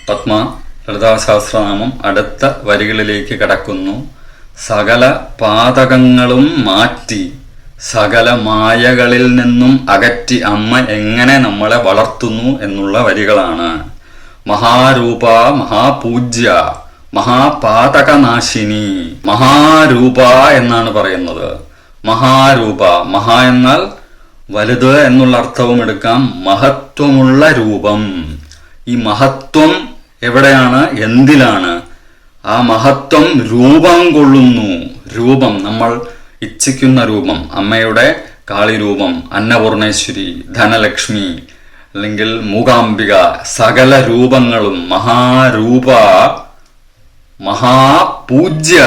പത്മ ലളിതാ സഹസ്രനാമം അടുത്ത വരികളിലേക്ക് കടക്കുന്നു. സകല പാതകങ്ങളും മാറ്റി സകല മായകളിൽ നിന്നും അകറ്റി അമ്മ എങ്ങനെ നമ്മളെ വളർത്തുന്നു എന്നുള്ള വരികളാണ്. മഹാരൂപ, മഹാപൂജ്യ, മഹാപാതകനാശിനി. മഹാരൂപ എന്നാണ് പറയുന്നത്. മഹാരൂപ, മഹാ എന്നാൽ വലുത് എന്നുള്ള അർത്ഥവും എടുക്കാം. മഹത്വമുള്ള രൂപം. ഈ മഹത്വം എവിടെയാണ്, എന്തിലാണ്? ആ മഹത്വം രൂപം കൊള്ളുന്നു. രൂപം, നമ്മൾ ഇച്ഛിക്കുന്ന രൂപം, അമ്മയുടെ കാളിരൂപം, അന്നപൂർണേശ്വരി, ധനലക്ഷ്മി, അല്ലെങ്കിൽ മൂകാംബിക, സകല രൂപങ്ങളും മഹാരൂപ, മഹാപൂജ്യ.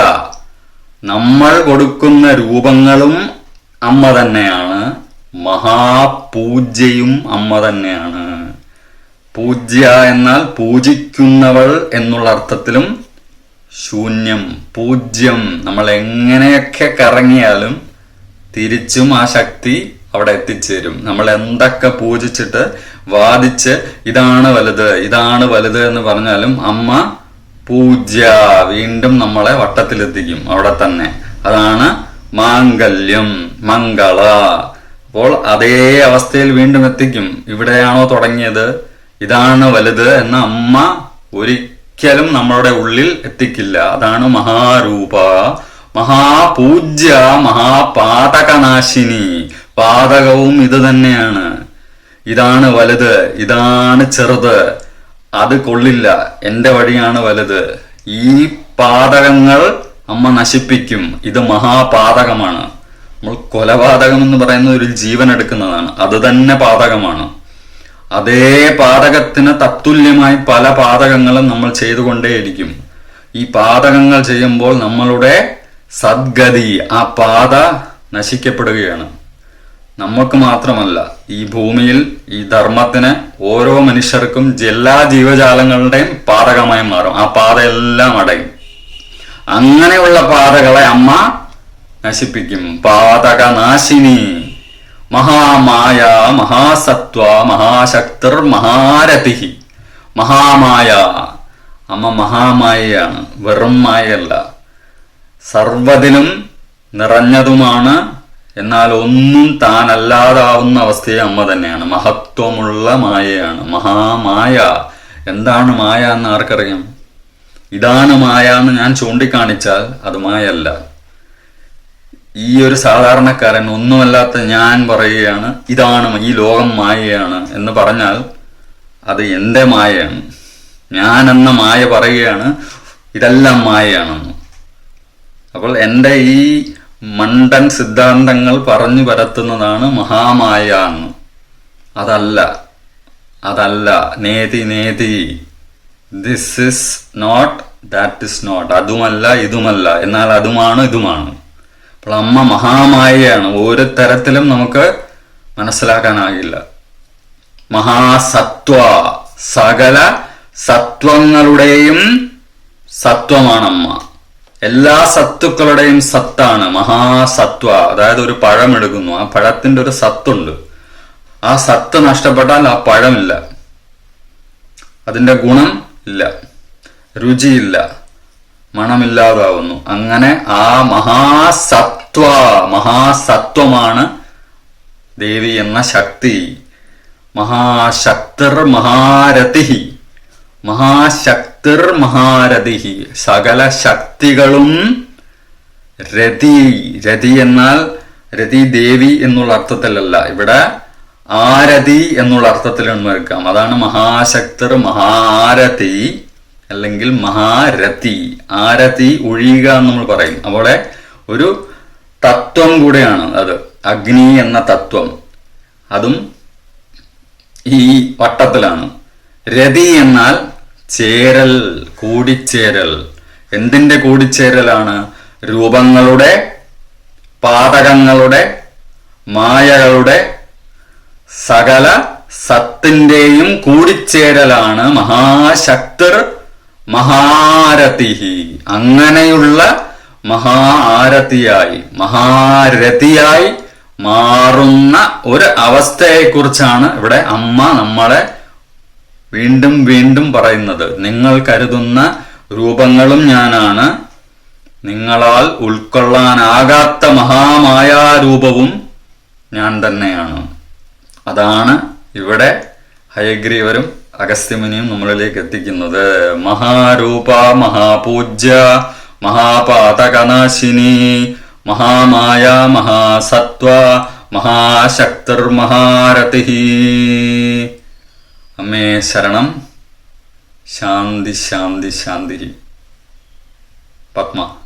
നമ്മൾ കൊടുക്കുന്ന രൂപങ്ങളും അമ്മ തന്നെയാണ്. മഹാപൂജ്യയും അമ്മ തന്നെയാണ്. പൂജ്യ എന്നാൽ പൂജിക്കുന്നവൾ എന്നുള്ള അർത്ഥത്തിലും ശൂന്യം, പൂജ്യം. നമ്മൾ എങ്ങനെയൊക്കെ കറങ്ങിയാലും തിരിച്ചും ആ ശക്തി അവിടെ എത്തിച്ചേരും. നമ്മൾ എന്തൊക്കെ പൂജിച്ചിട്ട് വാദിച്ച് ഇതാണ് വലുത്, ഇതാണ് വലുത് എന്ന് പറഞ്ഞാലും അമ്മ പൂജ്യ, വീണ്ടും നമ്മളെ വട്ടത്തിലെത്തിക്കും അവിടെ തന്നെ. അതാണ് മാംഗല്യം, മംഗള. അപ്പോൾ അതേ അവസ്ഥയിൽ വീണ്ടും എത്തിക്കും. ഇവിടെയാണോ തുടങ്ങിയത്, ഇതാണ് വലുത് എന്ന അമ്മ ഒരിക്കലും നമ്മളുടെ ഉള്ളിൽ എത്തിക്കില്ല. അതാണ് മഹാരൂപ, മഹാപൂജ്യ, മഹാപാതകനാശിനി. പാതകവും ഇത് തന്നെയാണ്. ഇതാണ് വലുത്, ഇതാണ് ചെറുത്, അത് കൊള്ളില്ല, എന്റെ വഴിയാണ് വലുത്. ഈ പാതകങ്ങൾ അമ്മ നശിപ്പിക്കും. ഇത് മഹാപാതകമാണ്. നമ്മൾ കൊലപാതകം എന്ന് പറയുന്ന ഒരു ജീവൻ എടുക്കുന്നതാണ്, അത് തന്നെ പാതകമാണ്. അതേ പാതകത്തിന് തത്തുല്യമായി പല പാതകങ്ങളും നമ്മൾ ചെയ്തുകൊണ്ടേയിരിക്കും. ഈ പാതകങ്ങൾ ചെയ്യുമ്പോൾ നമ്മളുടെ സദ്ഗതി, ആ പാത നശിക്കപ്പെടുകയാണ്. നമുക്ക് മാത്രമല്ല, ഈ ഭൂമിയിൽ ഈ ധർമ്മത്തിന് ഓരോ മനുഷ്യർക്കും എല്ലാ ജീവജാലങ്ങളുടെയും പാതകമായി മാറും. ആ പാതയെല്ലാം അടയും. അങ്ങനെയുള്ള പാതകളെ അമ്മ നശിപ്പിക്കും. പാതകനാശിനി, മഹാമായ, മഹാസത്വ, മഹാശക്തിർ, മഹാരഥി. മഹാമായ, അമ്മ മഹാമായയാണ്, വെറും മായയല്ല. സർവ്വതിലും നിറഞ്ഞതുമാണ്. എന്നാൽ ഒന്നും താനല്ലാതാവുന്ന അവസ്ഥയെ അമ്മ തന്നെയാണ്. മഹത്വമുള്ള മായയാണ്, മഹാമായ. എന്താണ് മായ എന്ന് ആർക്കറിയാം? ഇതാണ് മായ എന്ന് ഞാൻ ചൂണ്ടിക്കാണിച്ചാൽ അത് മായല്ല. ഈ ഒരു സാധാരണക്കാരൻ, ഒന്നുമല്ലാത്ത ഞാൻ പറയുകയാണ് ഇതാണ് ഈ ലോകം മായയാണ് എന്ന് പറഞ്ഞാൽ അത് എന്റെ മായയാണ്. ഞാൻ എന്ന മായ പറയുകയാണ് ഇതെല്ലാം മായയാണെന്ന്. അപ്പോൾ എൻ്റെ ഈ മണ്ടൻ സിദ്ധാന്തങ്ങൾ പറഞ്ഞു പരത്തുന്നതാണ് മഹാമായ എന്ന്. അതല്ല, അതല്ല. നേതി നേതി, this is not, that is not. അതുമല്ല ഇതുമല്ല, എന്നാൽ അതുമാണ് ഇതുമാണ്. അപ്പോൾ അമ്മ മഹാമായയാണ്. ഒരു തരത്തിലും നമുക്ക് മനസ്സിലാക്കാനാകില്ല. മഹാസത്വ, സകല സത്വങ്ങളുടെയും സത്വമാണ് അമ്മ. എല്ലാ സത്തുക്കളുടെയും സത്താണ് മഹാസത്വ. അതായത് ഒരു പഴം എടുക്കുന്നു, ആ പഴത്തിന്റെ ഒരു സത്തുണ്ട്. ആ സത്ത് നഷ്ടപ്പെട്ടാൽ ആ പഴമില്ല, അതിന്റെ ഗുണം ഇല്ല, രുചിയില്ല, മണമില്ലാതാവുന്നു. അങ്ങനെ ആ മഹാസത്വമാണ് ദേവി എന്ന ശക്തി. മഹാശക്തിർ മഹാരഥി, മഹാശക്തിർ മഹാരഥി. സകല ശക്തികളും രതി. രതി എന്നാൽ രതി ദേവി എന്നുള്ള അർത്ഥത്തിലല്ല, ഇവിടെ ആരതി എന്നുള്ള അർത്ഥത്തിലാണ് എടുക്കാം. അതാണ് മഹാശക്തിർ മഹാരഥി, അല്ലെങ്കിൽ മഹാരഥി. ആരതി ഒഴിയുക എന്ന് നമ്മൾ പറയും. അവിടെ ഒരു തത്വം കൂടെയാണ് അത്, അഗ്നി എന്ന തത്വം. അതും ഈ വട്ടത്തിലാണ്. രതി എന്നാൽ ചേരൽ, കൂടിച്ചേരൽ. എന്തിന്റെ കൂടിച്ചേരലാണ്? രൂപങ്ങളുടെ, പാതകങ്ങളുടെ, മായകളുടെ, സകല സത്തിന്റെയും കൂടിച്ചേരലാണ് മഹാശക്തിർ മഹാരഥി. അങ്ങനെയുള്ള മഹാരഥിയായി, മഹാരഥിയായി മാറുന്ന ഒരു അവസ്ഥയെക്കുറിച്ചാണ് ഇവിടെ അമ്മ നമ്മളെ വീണ്ടും വീണ്ടും പറയുന്നത്. നിങ്ങൾ കരുതുന്ന രൂപങ്ങളും ഞാനാണ്, നിങ്ങളാൽ ഉൾക്കൊള്ളാനാകാത്ത മഹാമായാരൂപവും ഞാൻ തന്നെയാണ്. അതാണ് ഇവിടെ ഹയഗ്രീവരും അഗസ്ത്യമുനിയും നമ്മളിലേക്ക് എത്തിക്കുന്നത്. മഹാരൂപ, മഹാപൂജ്യ, മഹാപാതകനാശിനി, മഹാമായ, മഹാസത്വ, മഹാശക്തിർ, മഹാരഥി. അമ്മേ ശരണം. ശാന്തി ശാന്തി ശാന്തി. പത്മ.